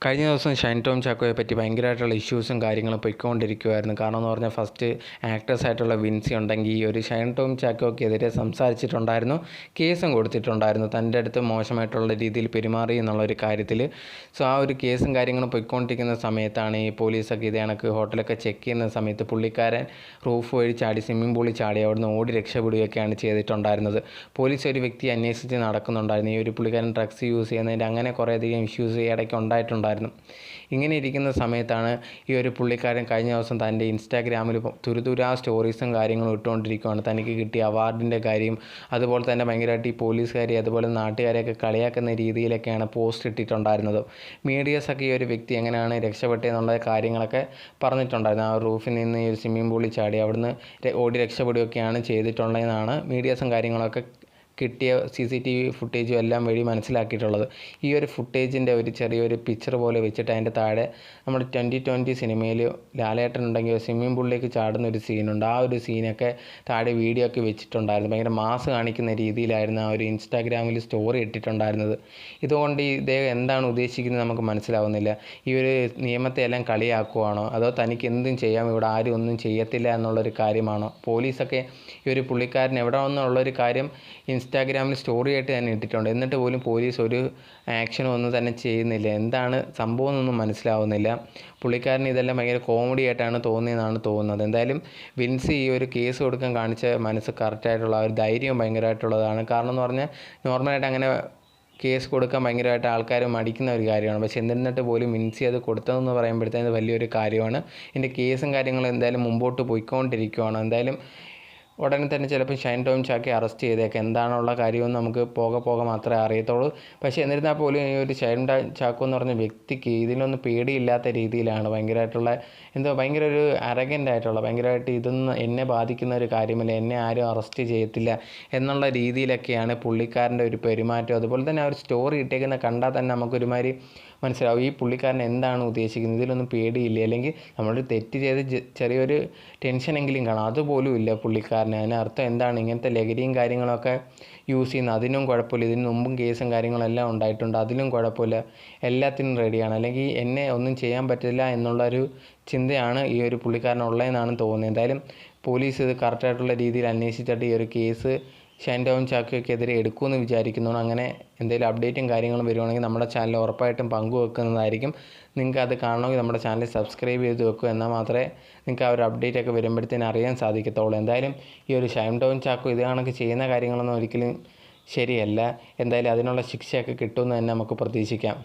കഴിഞ്ഞ ദിവസം ഷൈൻ ടോം ചാക്കോയെ പറ്റി ഭയങ്കരമായിട്ടുള്ള ഇഷ്യൂസും കാര്യങ്ങളും പൊയ്ക്കൊണ്ടിരിക്കുമായിരുന്നു. കാരണം എന്ന് പറഞ്ഞാൽ ഫസ്റ്റ് ആക്ടേഴ്സായിട്ടുള്ള വിൻസി ഉണ്ടെങ്കിൽ ഈ ഒരു ഷൈൻ ടോം ചാക്കോയ്ക്കെതിരെ സംസാരിച്ചിട്ടുണ്ടായിരുന്നു, കേസും കൊടുത്തിട്ടുണ്ടായിരുന്നു, തൻ്റെ അടുത്ത് മോശമായിട്ടുള്ള രീതിയിൽ പെരുമാറി എന്നുള്ളൊരു കാര്യത്തിൽ. സോ ആ ഒരു കേസും കാര്യങ്ങളും പൊയ്ക്കൊണ്ടിരിക്കുന്ന സമയത്താണ് ഈ പോലീസൊക്കെ ഇതേ കണക്ക് ഹോട്ടലൊക്കെ ചെക്ക് ചെയ്യുന്ന സമയത്ത് പുള്ളിക്കാരൻ റൂഫ് വഴി ചാടി സ്വിമ്മിംഗ് പൂളിൽ ചാടി അവിടുന്ന് ഓടി രക്ഷപ്പെടുകയൊക്കെയാണ് ചെയ്തിട്ടുണ്ടായിരുന്നത്. പോലീസ് ഒരു വ്യക്തി അന്വേഷിച്ച് നടക്കുന്നുണ്ടായിരുന്നു. ഈ ഒരു പുള്ളിക്കാരൻ ഡ്രഗ്സ് യൂസ് ചെയ്യുന്നതിൻ്റെ അങ്ങനെ കുറേയധികം ഇഷ്യൂസ് ഇടയ്ക്ക് ഉണ്ടായിട്ടുണ്ടായിരുന്നു. ഇങ്ങനെ ഇരിക്കുന്ന സമയത്താണ് ഈ ഒരു പുള്ളിക്കാരൻ കഴിഞ്ഞ ദിവസം തൻ്റെ ഇൻസ്റ്റാഗ്രാമിൽ തുരുതുരാ സ്റ്റോറീസും കാര്യങ്ങളും ഇട്ടുകൊണ്ടിരിക്കുകയാണ്. തനിക്ക് കിട്ടിയ അവാർഡിൻ്റെ കാര്യം, അതുപോലെ തന്നെ ഭയങ്കരമായിട്ട് ഈ പോലീസുകാരെ അതുപോലെ നാട്ടുകാരെയൊക്കെ കളിയാക്കുന്ന രീതിയിലൊക്കെയാണ് പോസ്റ്റ് ഇട്ടിട്ടുണ്ടായിരുന്നത്. മീഡിയസൊക്കെ ഈ ഒരു വ്യക്തി എങ്ങനെയാണ് രക്ഷപ്പെട്ടതെന്നുള്ള കാര്യങ്ങളൊക്കെ പറഞ്ഞിട്ടുണ്ടായിരുന്നു. ആ റൂഫിൽ നിന്ന് ഈ ഒരു സ്വിമ്മിംഗ് പൂളിൽ ചാടി അവിടുന്ന് ഓടി രക്ഷപ്പെടുകയൊക്കെയാണ് ചെയ്തിട്ടുള്ളതെന്നാണ് മീഡിയസും കാര്യങ്ങളൊക്കെ കിട്ടിയ CCTV ഫുട്ടേജും എല്ലാം വഴി മനസ്സിലാക്കിയിട്ടുള്ളത്. ഈ ഒരു ഫുട്ടേജിൻ്റെ ഒരു ചെറിയൊരു പിക്ചർ പോലെ വെച്ചിട്ട് അതിൻ്റെ താഴെ നമ്മുടെ 2020 സിനിമയിൽ ലാലേട്ടൻ ഉണ്ടെങ്കിൽ സ്വിമ്മിംഗ് പൂളിലേക്ക് ചാടുന്ന ഒരു സീനുണ്ട്. ആ ഒരു സീനൊക്കെ താഴെ വീഡിയോ ഒക്കെ വെച്ചിട്ടുണ്ടായിരുന്നു. ഭയങ്കര മാസ് കാണിക്കുന്ന രീതിയിലായിരുന്നു ആ ഒരു ഇൻസ്റ്റാഗ്രാമിൽ സ്റ്റോറി ഇട്ടിട്ടുണ്ടായിരുന്നത്. ഇതുകൊണ്ട് ഇദ്ദേഹം എന്താണ് ഉദ്ദേശിക്കുന്നത് നമുക്ക് മനസ്സിലാവുന്നില്ല. ഈ ഒരു നിയമത്തെ എല്ലാം കളിയാക്കുവാണോ, അതോ തനിക്ക് എന്തും ചെയ്യാം, ഇവിടെ ആരും ഒന്നും ചെയ്യത്തില്ല എന്നുള്ളൊരു കാര്യമാണോ? പോലീസൊക്കെ ഈ ഒരു പുള്ളിക്കാരൻ എവിടെ വന്നുള്ളൊരു കാര്യം ഇൻസ്റ്റാഗ്രാമിൽ സ്റ്റോറി ആയിട്ട് തന്നെ ഇട്ടിട്ടുണ്ട്. എന്നിട്ട് പോലും പോലീസ് ഒരു ആക്ഷനും ഒന്നും തന്നെ ചെയ്യുന്നില്ല. എന്താണ് സംഭവം എന്നൊന്നും മനസ്സിലാവുന്നില്ല. പുള്ളിക്കാരന് ഇതെല്ലാം ഭയങ്കര കോമഡി ആയിട്ടാണ് തോന്നിയെന്നാണ് തോന്നുന്നത്. എന്തായാലും വിൻസി ഈ ഒരു കേസ് കൊടുക്കാൻ കാണിച്ച മനസ്സ് കറക്റ്റായിട്ടുള്ള ആ ഒരു ധൈര്യം ഭയങ്കരമായിട്ടുള്ളതാണ്. കാരണം എന്ന് പറഞ്ഞാൽ നോർമലായിട്ട് അങ്ങനെ കേസ് കൊടുക്കാൻ ഭയങ്കരമായിട്ട് ആൾക്കാർ മടിക്കുന്ന ഒരു കാര്യമാണ്. പക്ഷേ എന്നിട്ട് പോലും വിൻസി അത് കൊടുത്തതെന്ന് പറയുമ്പോഴത്തേന് വലിയൊരു കാര്യമാണ്. ഇതിൻ്റെ കേസും കാര്യങ്ങളും എന്തായാലും മുമ്പോട്ട് പോയിക്കൊണ്ടിരിക്കുകയാണ്. എന്തായാലും ഉടനെ തന്നെ ചിലപ്പോൾ ഷൈൻ ടോം ചാക്കോയെ അറസ്റ്റ് ചെയ്തേക്കാം. എന്താണുള്ള കാര്യമെന്ന് നമുക്ക് പോകെ മാത്രമേ അറിയത്തുള്ളൂ. പക്ഷേ എന്നിരുന്നാൽ പോലും ഈ ഒരു ഷൈൻ ചാക്കോ എന്ന് പറഞ്ഞ വ്യക്തിക്ക് ഇതിനൊന്നും പേടിയില്ലാത്ത രീതിയിലാണ് ഭയങ്കരമായിട്ടുള്ള ഭയങ്കര ഒരു അരഗൻ്റ് ആയിട്ടുള്ള ഭയങ്കരമായിട്ട് ഇതൊന്നും എന്നെ ബാധിക്കുന്ന ഒരു കാര്യമില്ല, എന്നെ ആരും അറസ്റ്റ് ചെയ്യത്തില്ല എന്നുള്ള രീതിയിലൊക്കെയാണ് പുള്ളിക്കാരൻ്റെ ഒരു പെരുമാറ്റം. അതുപോലെ തന്നെ ആ ഒരു സ്റ്റോറി ഇട്ടേക്കുന്ന കണ്ടാൽ തന്നെ നമുക്കൊരുമാതിരി മനസ്സിലാവും ഈ പുള്ളിക്കാരൻ എന്താണ് ഉദ്ദേശിക്കുന്നത്. ഇതിലൊന്നും പേടിയില്ല, അല്ലെങ്കിൽ നമ്മളൊരു തെറ്റ് ചെയ്ത് ചെറിയൊരു ടെൻഷനെങ്കിലും കാണാം, അതുപോലും ഇല്ല പുള്ളിക്കാരന്. അതിനർത്ഥം എന്താണ്, ഇങ്ങനത്തെ ലഹരിയും കാര്യങ്ങളൊക്കെ യൂസ് ചെയ്യുന്ന അതിനും കുഴപ്പമില്ല, ഇതിന് മുമ്പും കേസും കാര്യങ്ങളെല്ലാം ഉണ്ടായിട്ടുണ്ട്, അതിലും കുഴപ്പമില്ല, എല്ലാത്തിനും റെഡിയാണ്, അല്ലെങ്കിൽ എന്നെ ഒന്നും ചെയ്യാൻ പറ്റില്ല എന്നുള്ളൊരു ചിന്തയാണ് ഈ ഒരു പുള്ളിക്കാരനുള്ളതെന്നാണ് തോന്നുന്നത്. എന്തായാലും പോലീസ് ഇത് കറക്റ്റായിട്ടുള്ള രീതിയിൽ അന്വേഷിച്ചിട്ട് ഈ ഒരു കേസ് ഷൈൻ ടോം ചാക്കോയ്ക്കെതിരെ എടുക്കുമെന്ന് വിചാരിക്കുന്നു. അങ്ങനെ എന്തെങ്കിലും അപ്ഡേറ്റും കാര്യങ്ങളും വരുവാണെങ്കിൽ നമ്മുടെ ചാനൽ ഉറപ്പായിട്ടും പങ്കുവെക്കുന്നതായിരിക്കും. നിങ്ങൾക്ക് അത് കാണണമെങ്കിൽ നമ്മുടെ ചാനൽ സബ്സ്ക്രൈബ് ചെയ്ത് വെക്കുക, എന്നാൽ മാത്രമേ നിങ്ങൾക്ക് ആ ഒരു അപ്ഡേറ്റ് ഒക്കെ വരുമ്പോഴത്തേനും അറിയാൻ സാധിക്കത്തുള്ളൂ. എന്തായാലും ഈ ഒരു ഷൈൻ ടോം ചാക്കോ ഇത് കണക്ക് ചെയ്യുന്ന കാര്യങ്ങളൊന്നും ഒരിക്കലും ശരിയല്ല. എന്തായാലും അതിനുള്ള ശിക്ഷയൊക്കെ കിട്ടുമെന്ന് തന്നെ നമുക്ക് പ്രതീക്ഷിക്കാം.